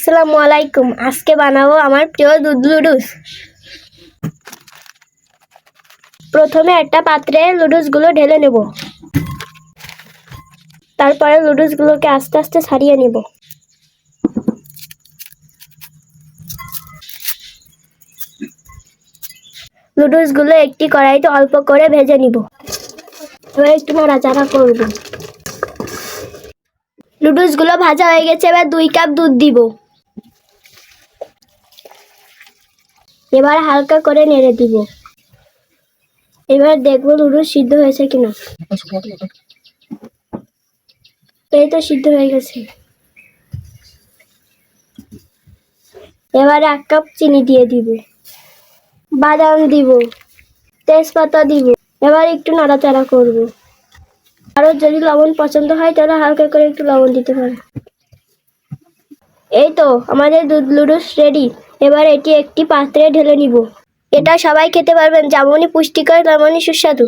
আসসালামু আলাইকুম। আজকে বানাবো আমার প্রিয় দুধ লুডুস। প্রথমে একটা পাত্রে লুডুসগুলো ঢেলে নেব। তারপরে লুডুসগুলোকে আস্তে আস্তে ছাড়িয়ে নেব। লুডুসগুলো একটি কড়াইতে অল্প করে ভেজে নিব। এবার একটু নাড়াচাড়া করব। লুডুসগুলো ভাজা হয়ে গেছে, এবার 2 কাপ দুধ দিব। এবার হালকা করে নেড়ে দিব। এবার দেখবো লুডুস সিদ্ধ হয়েছে কিনা। এই তো সিদ্ধ হয়ে গেছে। এবার 1 কাপ চিনি দিয়ে দিব, বাদাম দিব, তেজপাতা দিব। এবার একটু নাড়াচাড়া করব। আরো যদি লবণ পছন্দ হয় তাহলে হালকা করে একটু লবণ দিতে পারেন। এই তো আমাদের দুধ লুডুস রেডি। এবার এটি একটি পাত্রে ঢেলে নিব। এটা সবাই খেতে পারবেন, যেমনই পুষ্টিকর তেমনই সুস্বাদু।